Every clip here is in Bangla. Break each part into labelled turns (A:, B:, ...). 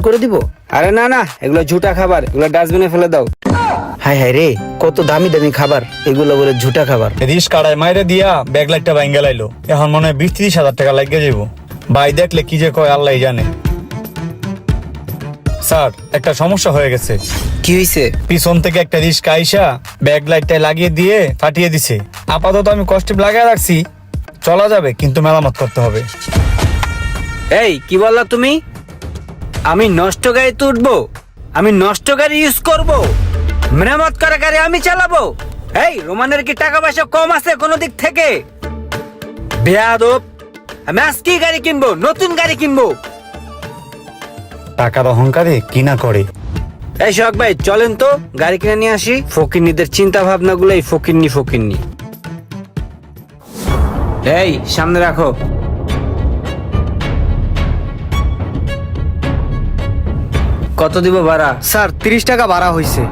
A: করে দিব?
B: আরে না না, এগুলো ঝুটা খাবার, এগুলো ডাস্টবিনে ফেলে দাও।
A: হায় হায় রে, কত দামি দামি খাবার, এগুলো বলে ঝুটা খাবার।
C: রিস কাড়ায় মাইরে দিয়া ব্যাগ লাইটটা ভাঙ্গা লাইলো, এখন মনে হয় 20-30 হাজার টাকা লাগিয়ে যাবো। ভাই দেখলে কি যে কয় আল্লাহ জানে। স্যার, একটা সমস্যা হয়ে গেছে।
B: কি হয়েছে?
C: পিছন থেকে একটা রিস্কা আইসা ব্যাগ লাইটটা লাগিয়ে দিয়ে ফাটিয়ে দিছে। আপাতত আমি কস্টিপ লাগায় রাখছি, চলা যাবে কিন্তু মেরামত করতে হবে।
B: এই কি বললা তুমি? আমি নষ্ট গাড়িতে উঠবো? আমি নষ্ট গাড়ি ইউজ করব? মেরামত করা গাড়ি আমি চালাবো? এই রোমানের কি টাকা পয়সা কম আছে কোনো দিক থেকে? বেয়াদব! আমি আজকেই গাড়ি কিনবো, নতুন গাড়ি কিনবো।
C: টাকার অহংকারে কিনা করে।
B: এই শখ ভাই চলেন তো গাড়ি কিনে নিয়ে আসি। ফকিন্নিদের চিন্তা ভাবনা গুলো এই ফকিন্নি। এই সামনে রাখো। কত দিব ভাড়া?
D: স্যার 30 টাকা ভাড়া হয়েছে।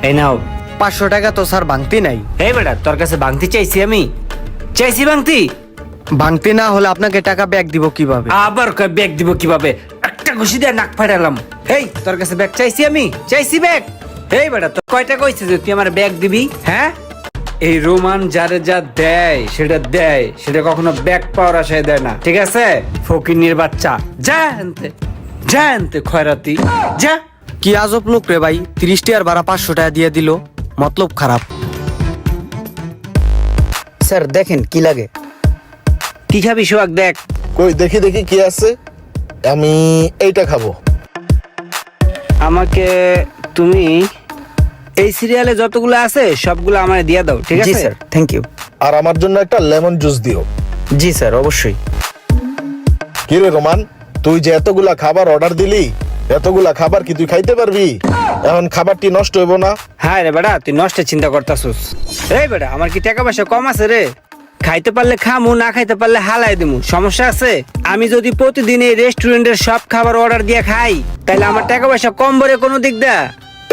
B: এই নাও।
D: 500 টাকা তো স্যার ভাঙতি নাই।
B: এই বেটা, তোর কাছে ভাঙতি চাইছি? আমি চাইছি ভাঙতি?
D: ভাঙতি না হলে আপনাকে টাকা ব্যাক দিব কিভাবে?
B: আবার কয় ব্যাগ দিব কিভাবে? একটা ঘুষি দিয়ে নাক ফাটালাম। এই তোর কাছে ব্যাগ চাইছি? আমি চাইছি ব্যাগ? এই বেটা, তোর কয়টা কইছে যে তুই আমার ব্যাগ দিবি? হ্যাঁ, এই রোমান যারে যা দেয় সেটা কখনো ব্যাগ পাওয়ার আশায় দেয় না, ঠিক আছে? ফকিন্নির বাচ্চা, যা আনতে খয়রাতি, যা।
D: কি আজব লোক রে ভাই, 30 টাকার ভাড়া 500 টাকা দিয়ে দিল, মতলব খারাপ।
A: স্যার দেখেন কি লাগে।
B: কি খাবি সোহাগ? দেখ।
E: কই দেখি দেখি কি আছে। আমি এইটা খাবো।
B: আমাকে তুমি এই সিরিয়ালে যতগুলো আছে সবগুলো আমায় দিয়ে দাও, ঠিক
A: জি
B: আছে?
A: Sir, thank you.
E: আর আমার জন্য একটা লেমন জুস দিও।
A: জি স্যার, অবশ্যই।
E: কি রে রোমান, তুই যে এতগুলা খাবার অর্ডার দিলি, এতগুলা খাবার কি তুই খাইতে পারবি? এখন খাবারটি নষ্ট হইব না?
B: হ্যাঁ রে বেটা, তুই নষ্টের চিন্তা করতাছিস। এই বেটা, আমার কি টাকা পয়সা কম আছে রে? খাইতে পারলে খামু, না খাইতে পারলে হালাই দিমু, সমস্যা আছে? আমি যদি প্রতিদিন এই রেস্টুরেন্টের সব খাবার অর্ডার দিয়ে খাই তাহলে আমার টাকা পয়সা কম বলে কোনো দিক দা?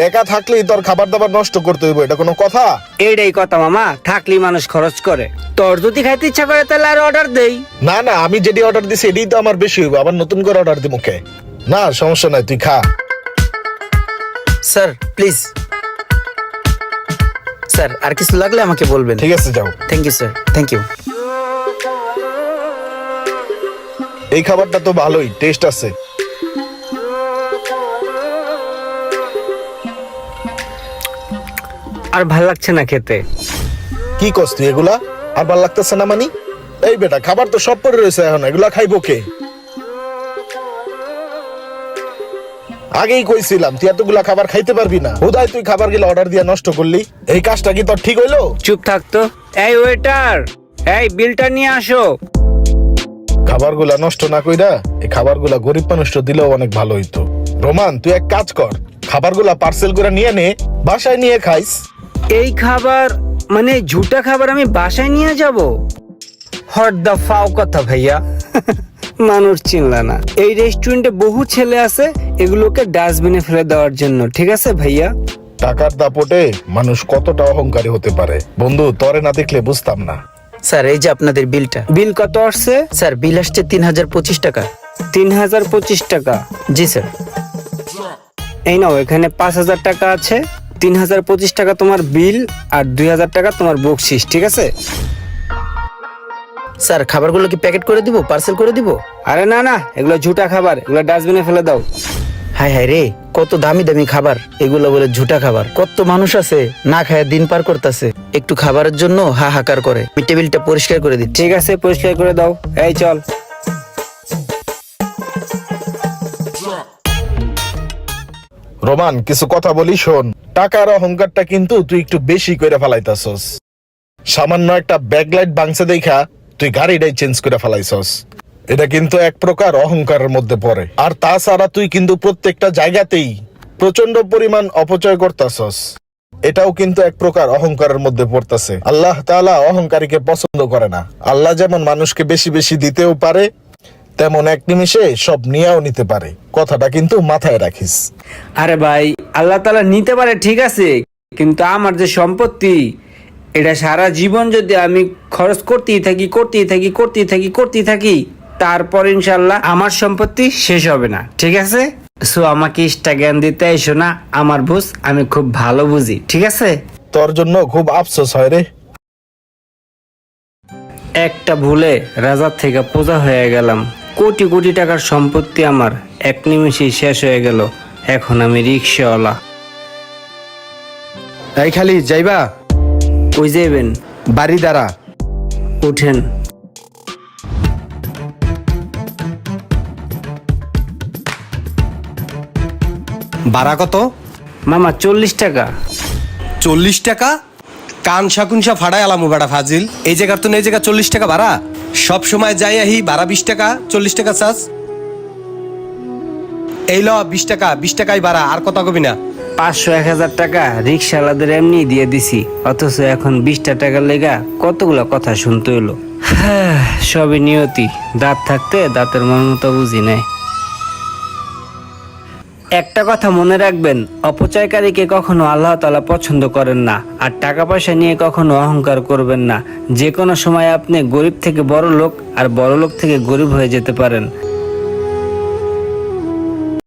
E: টাকা থাকলেই তোর খাবার দাবার নষ্ট করতে হইব, এটা কোনো কথা?
B: এইটাই কথা মামা, থাকলেই মানুষ খরচ করে। তোর যদি খাইতে ইচ্ছা করে তাহলে আর অর্ডার দেই।
E: না না, আমি যেটি অর্ডার দিছি এটাই তো আমার বেশি হইব, আবার নতুন করে অর্ডার দিব কে? না সমস্যা নাই, তুই খা।
A: স্যার প্লিজ, স্যার আর কিছু লাগলে আমাকে বলবেন।
E: ঠিক আছে, যাও।
A: Thank you sir, thank you.
E: এই খাবারটা তো ভালোই টেস্ট আছে।
B: আর ভাল লাগছে না খেতে।
E: কি কস তুই এগুলা? আর ভাল লাগতেছে না মানি? এই বেটা, খাবার তো সব পড়ে রয়েছে, এখন এগুলা খাইবো কে? আগেই কইছিলাম তুই এতগুলা খাবার খাইতে পারবি না, হুদাই তুই খাবার গুলা অর্ডার দিয়ে নষ্ট করলি। এই কাজটা কি তোর ঠিক হইলো?
B: চুপ থাকতো। এই ওয়েটার, এই বিলটা নিয়ে আসো।
E: খাবারগুলা নষ্ট না কইরা এই খাবারগুলা গরিব মানুষটা দিলেও অনেক ভালো হইতো। রোমান, তুই এক কাজ কর, খাবারগুলা পার্সেল করে নিয়ে নে, বাসায় নিয়ে খাইস।
B: এই খাবার মানে ঝুটা খাবার আমি বাসায় নিয়ে যাব? হট দা ফাও কথা ভাইয়া। মানুষ চিনলা না। এই রেস্টুরেন্টে বহু ছেলে আছে এগুলোকে ডাস্টবিনে ফেলে দেওয়ার জন্য, ঠিক আছে ভাইয়া?
E: টাকার দাপটে মানুষ কতটা অহংকারী হতে পারে বন্ধু, তরে না দেখলে বুঝতাম না।
A: স্যার এই যে আপনাদের বিলটা।
B: বিল কত আসছে?
A: স্যার বিল আসছে 3025 টাকা।
B: 3025 টাকা?
A: জি স্যার।
B: এই নাও, এখানে 5000 টাকা আছে। 3025 টাকা তোমার বিল আর 2000 টাকা তোমার বকশিস, ঠিক আছে?
A: স্যার খাবারগুলো কি প্যাকেট করে দিব, পার্সেল করে দিব?
B: আরে না না, এগুলো ঝুটা খাবার, এগুলো ডাস্টবিনে ফেলে দাও।
A: হায় হায় রে, কত দামি দামি খাবার, এগুলো বলে ঝুটা খাবার। কত মানুষ আছে না খায় দিন পার করতেছে, একটু খাবারের জন্য হাহাকার করে। আমি টেবিলটা পরিষ্কার করে দিচ্ছি।
B: ঠিক আছে, পরিষ্কার করে দাও। এই চল।
E: রোমান, কিছু কথা বলি শোন। টাকার অহংকারটা কিন্তু তুই একটু বেশি করে ফেলাইতাছস। সামান্য একটা ব্যাকলাইট ভাঙছে দেখা তুই গাড়িটাই চেঞ্জ করে ফেলাইছস। এটা কিন্তু এক প্রকার অহংকারের মধ্যে পড়ে। আর তাছাড়া তুই কিন্তু প্রত্যেকটা জায়গাতেই প্রচন্ড পরিমাণ অপচয় করতাছস, এটাও কিন্তু এক প্রকার অহংকারের মধ্যে পড়তেছে। আল্লাহ তাআলা অহংকারীকে পছন্দ করে না। আল্লাহ যেমন মানুষকে বেশি বেশি দিতেও পারে, তেমন এক নিমিষে সব নিয়েও নিতে পারে। কথাটা কিন্তু মাথায় রাখিস।
B: আরে ভাই, আল্লাহ তাআলা নিতে পারে ঠিক আছে, কিন্তু আমার যে সম্পত্তি এটা সারা জীবন যদি আমি খরচ করতেই থাকি তারপর ইনশাল্লাহ আমার সম্পত্তি শেষ হবে না, ঠিক আছে? সো আমাকে ইষ্টা জ্ঞান দিতে এসো না, আমার বুঝ আমি খুব ভালো বুঝি, ঠিক আছে?
E: তোর জন্য খুব আফসোস হয় রে।
B: একটা ভুলে রাজার থেকে প্রজা হয়ে গেলাম, কোটি কোটি টাকার সম্পত্তি আমার এক নিমেষেই শেষ হয়ে গেল। এখন আমি রিক্সাওয়ালা।
F: এই খালি যাইবা?
B: ওই যাবেন,
F: বাড়ি দ্বারা
B: উঠেন।
F: ভাড়া কত?
B: মামা 40 টাকা।
F: 40 টাকা? কান শাকুনসা ফাড়াই আলামু বেড়া ফাজিল। এই জায়গার তো এই জায়গা 40 টাকা ভাড়া? সব সময় যাই আহি ভাড়া 20 টাকা, 40 টাকা চাস। এই ল 20 টাকা, 20 টাকাই ভাড়া, আর কথা কবি না।
B: 500-1000 টাকা রিক্সাওয়ালাদের এমনি দিয়ে দিছি, অথচ এখন 20টা টাকার লেগা কতগুলা কথা শুনতে হলো। সবই নিয়তি, দাঁত থাকতে দাঁতের মর্মতা বুঝি নাই। একটা কথা মনে রাখবেন, অপচয়কারীকে কখনো আল্লাহ তাআলা পছন্দ করেন না। আর টাকা পয়সা নিয়ে কখনো অহংকার করবেন না। যে কোনো সময় আপনি গরিব থেকে বড় লোক আর বড় লোক থেকে গরিব হয়ে যেতে পারেন।